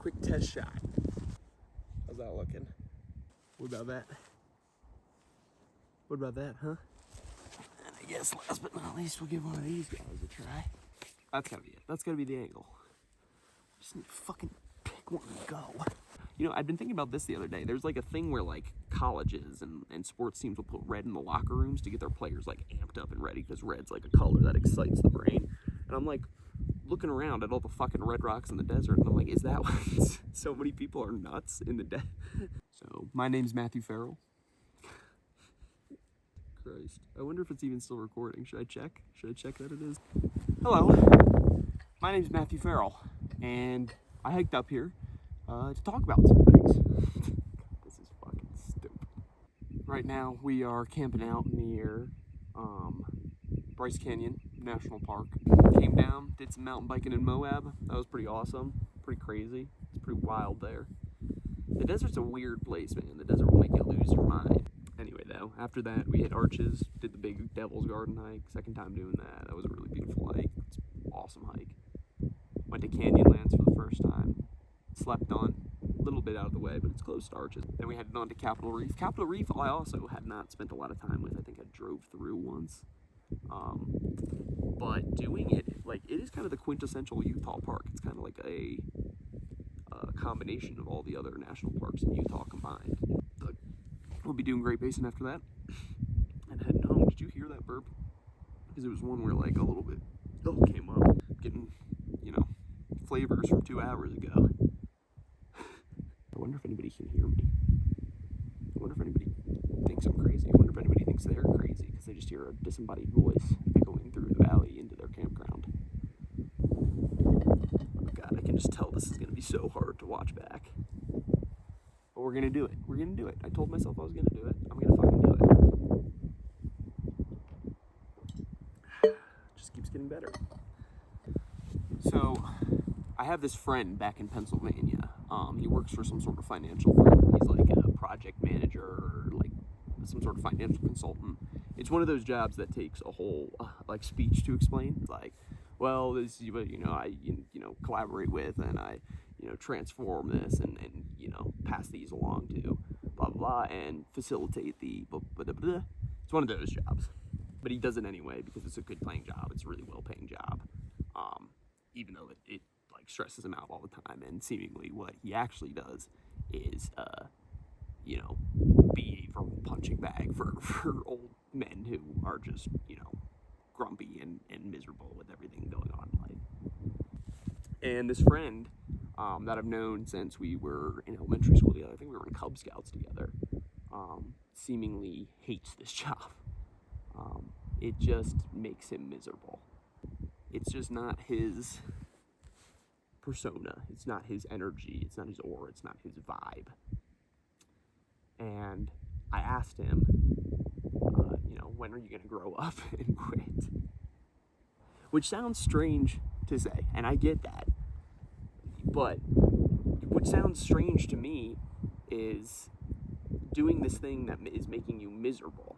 quick test shot. How's that looking? What about that? What about that, huh? And I guess last but not least, we'll give one of these guys a try. That's gotta be it. That's gotta be the angle. Just need to fucking pick one and go. You know, I've been thinking about this the other day. There's like a thing where like colleges and sports teams will put red in the locker rooms to get their players like amped up and ready, because red's like a color that excites the brain. And I'm like looking around at all the fucking red rocks in the desert, and I'm like, is that why so many people are nuts in the desert? So, my name's Matthew Farrll. Christ. I wonder if it's even still recording. Should I check? Should I check that it is? Hello. My name's Matthew Farrll, and I hiked up here to talk about some things. This is fucking stupid. Right now, we are camping out near Bryce Canyon National Park. Came down, did some mountain biking in Moab. That was pretty awesome, pretty crazy. It's pretty wild there. The desert's a weird place, man. The desert will make you lose your mind. Anyway, though, after that, we hit Arches, did the big Devil's Garden hike. Second time doing that. That was a really beautiful hike. It's an awesome hike. Went to Canyonlands for the first time. Slept on a little bit out of the way, but it's close to Arches. Then we headed on to Capitol Reef. Capitol Reef, I also had not spent a lot of time with. I think I drove through once. But doing it, like, it is kind of the quintessential Utah park. It's kind of like a combination of all the other national parks in Utah combined. But we'll be doing Great Basin after that. And heading home. Did you hear that burp? Because it was one where, like, a little bit came up. Getting, you know, flavors from 2 hours ago. I wonder if anybody can hear me. I wonder if anybody thinks I'm crazy. I wonder if anybody thinks they're crazy because they just hear a disembodied voice echoing through the valley into their campground. Oh God, I can just tell this is going to be so hard to watch back. But we're going to do it. We're going to do it. I told myself I was going to do it. I'm going to fucking do it. Just keeps getting better. So, I have this friend back in Pennsylvania. He works for some sort of financial firm. He's like a project manager or like some sort of financial consultant. It's one of those jobs that takes a whole like speech to explain. It's like, well, this is what, you know, I collaborate with, and I, transform this and pass these along to blah blah blah and facilitate the blah, blah, blah, blah. It's one of those jobs. But he does it anyway because it's a good paying job. It's a really well paying job. Even though it like stresses him out all the time, and seemingly what he actually does is be a verbal punching bag for old men who are just grumpy and miserable with everything going on in life. And this friend that I've known since we were in elementary school together, I think we were in Cub Scouts together, seemingly hates this job. It just makes him miserable. It's just not his persona. It's not his energy. It's not his aura. It's not his vibe. And I asked him, when are you going to grow up and quit? Which sounds strange to say, and I get that. But what sounds strange to me is doing this thing that is making you miserable.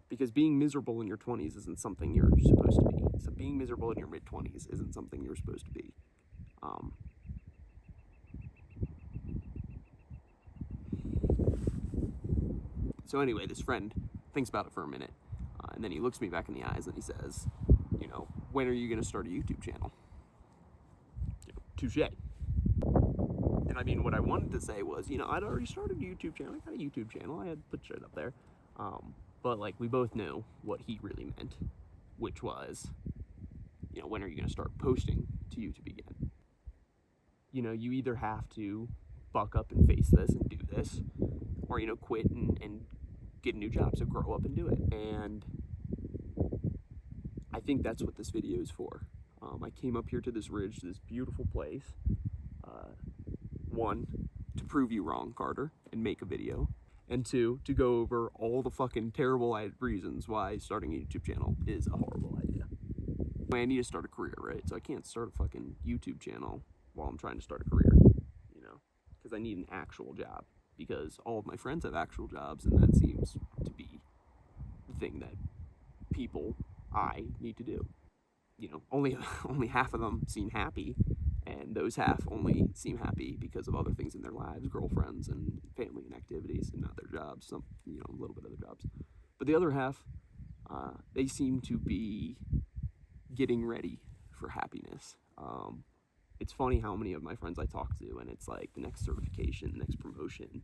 Because being miserable in your 20s isn't something you're supposed to be. So being miserable in your mid-20s isn't something you're supposed to be. So anyway, this friend thinks about it for a minute, and then he looks me back in the eyes and he says, when are you going to start a YouTube channel? Touche. And I mean, what I wanted to say was, I'd already started a YouTube channel. I got a YouTube channel. I had put shit up there. But, like, we both knew what he really meant, which was, when are you going to start posting to YouTube again? You either have to buck up and face this and do this, or, quit and get a new job, so grow up and do it. And I think that's what this video is for. I came up here to this ridge, to this beautiful place, one, to prove you wrong, Carter, and make a video. And two, to go over all the fucking terrible reasons why starting a YouTube channel is a horrible idea. I need to start a career, right? So I can't start a fucking YouTube channel while I'm trying to start a career, because I need an actual job. Because all of my friends have actual jobs, and that seems to be the thing that I need to do. only half of them seem happy, and those half only seem happy because of other things in their lives, girlfriends and family and activities, and not their jobs. Some, a little bit of their jobs, but the other half, they seem to be getting ready for happiness. It's funny how many of my friends I talk to, and it's like the next certification, the next promotion,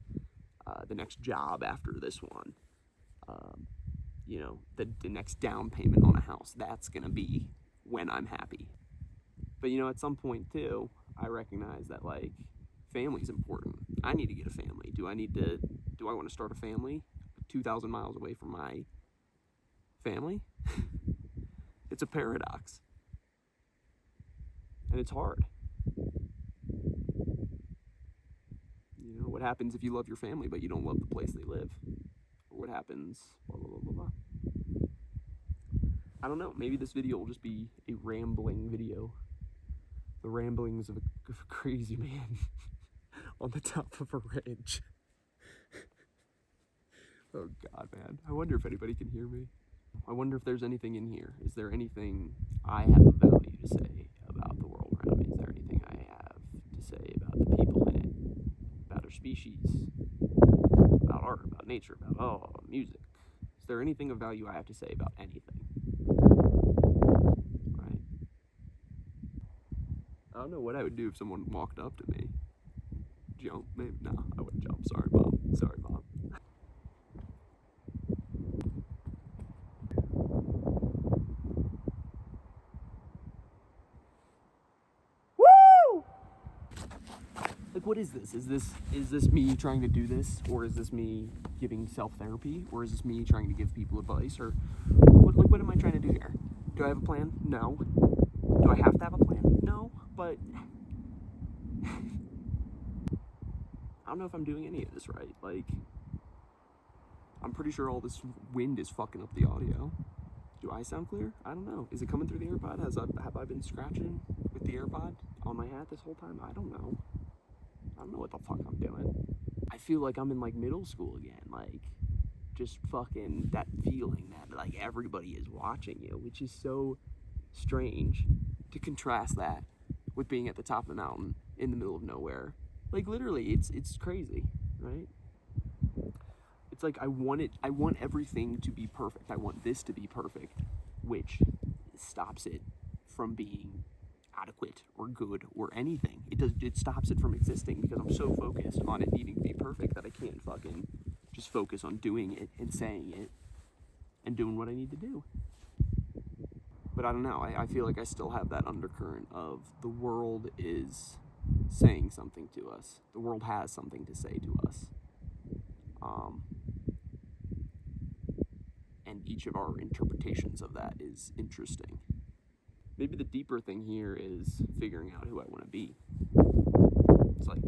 the next job after this one, the next down payment on a house, that's gonna be when I'm happy. But at some point too, I recognize that like family's important. I need to get a family. Do I want to start a family 2,000 miles away from my family? It's a paradox. And it's hard. What happens if you love your family but you don't love the place they live? Or what happens, blah, blah, blah, blah, blah. I don't know. Maybe this video will just be a rambling video. The ramblings of a crazy man on the top of a ridge. Oh God, man. I wonder if anybody can hear me. I wonder if there's anything in here. Is there anything I have of value to say about the world around me? Is there anything I have to say about the people in it? About our species? About art? About nature? About, music? Is there anything of value I have to say about anything? Right? I don't know what I would do if someone walked up to me. Jump? Maybe? No, I wouldn't jump. Sorry, Mom. Sorry, Mom. Like, what is this? Is this me trying to do this, or is this me giving self-therapy, or is this me trying to give people advice, or what am I trying to do here? Do I have a plan? No. Do I have to have a plan? No, but I don't know if I'm doing any of this right. Like, I'm pretty sure all this wind is fucking up the audio. Do I sound clear? I don't know. Is it coming through the AirPod? Have I been scratching with the AirPod on my hat this whole time? I don't know. I don't know what the fuck I'm doing. I feel like I'm in like middle school again, like just fucking that feeling that like everybody is watching you, which is so strange to contrast that with being at the top of the mountain in the middle of nowhere. Like literally, it's crazy, right? It's like I want everything to be perfect. I want this to be perfect, which stops it from being adequate or good or anything. It stops it from existing because I'm so focused on it needing to be perfect that I can't fucking just focus on doing it and saying it and doing what I need to do. But I don't know, I feel like I still have that undercurrent of the world is saying something to us. The world has something to say to us. And each of our interpretations of that is interesting. Maybe the deeper thing here is figuring out who I want to be. It's like,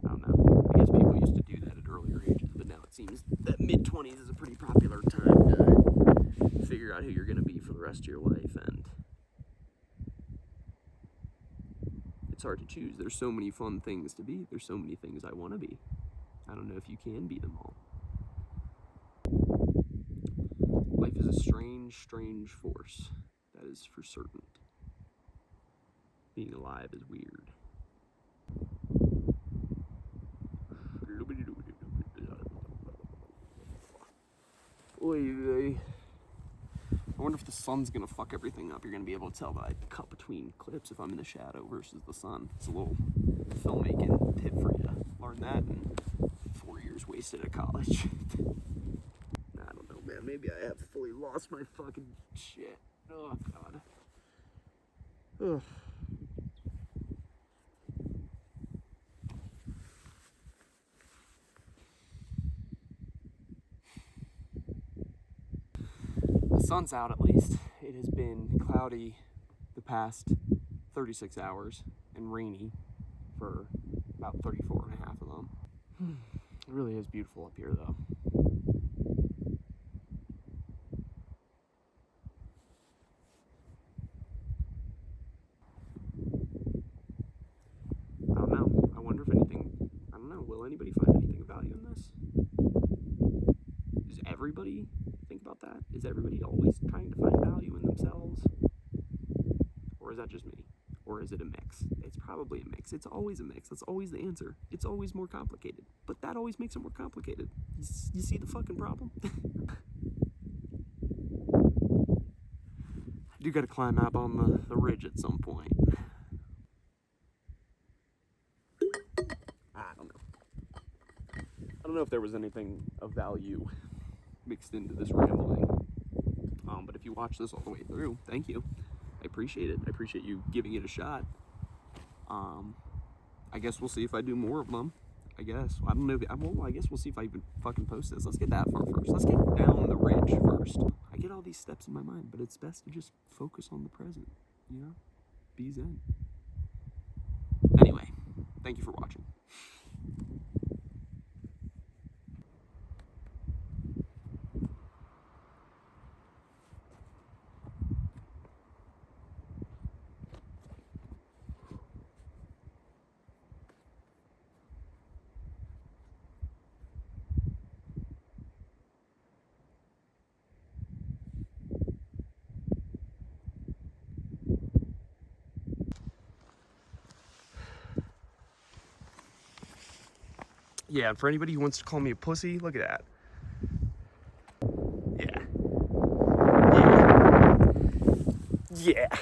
I don't know. I guess people used to do that at earlier ages, but now it seems that mid-20s is a pretty popular time to figure out who you're going to be for the rest of your life, and it's hard to choose. There's so many fun things to be. There's so many things I want to be. I don't know if you can be them all. Life is a strange, strange force. That is for certain. Being alive is weird. Oy. I wonder if the sun's gonna fuck everything up. You're gonna be able to tell that I cut between clips if I'm in the shadow versus the sun. It's a little filmmaking tip for you. Learned that in 4 years wasted at college. I don't know, man. Maybe I have fully lost my fucking shit. Oh, God. Ugh. The sun's out at least. It has been cloudy the past 36 hours and rainy for about 34 and a half of them. It really is beautiful up here, though. I don't know. I wonder if anything, I don't know, will anybody find anything of value in this? Does everybody think about that? Is Is everybody always trying to find value in themselves? Or is that just me? Or is it a mix? It's probably a mix. It's always a mix. That's always the answer. It's always more complicated. But that always makes it more complicated. You see the fucking problem? I do gotta climb up on the ridge at some point. I don't know if there was anything of value mixed into this rambling. But if you watch this all the way through, thank you. I appreciate it. I appreciate you giving it a shot. I guess we'll see if I do more of them. I guess. I don't know. I guess we'll see if I even fucking post this. Let's get that far first. Let's get down the ridge first. I get all these steps in my mind, but it's best to just focus on the present. You know? Be zen. Anyway, thank you for watching. Yeah, for anybody who wants to call me a pussy, look at that. Yeah. Yeah. Yeah.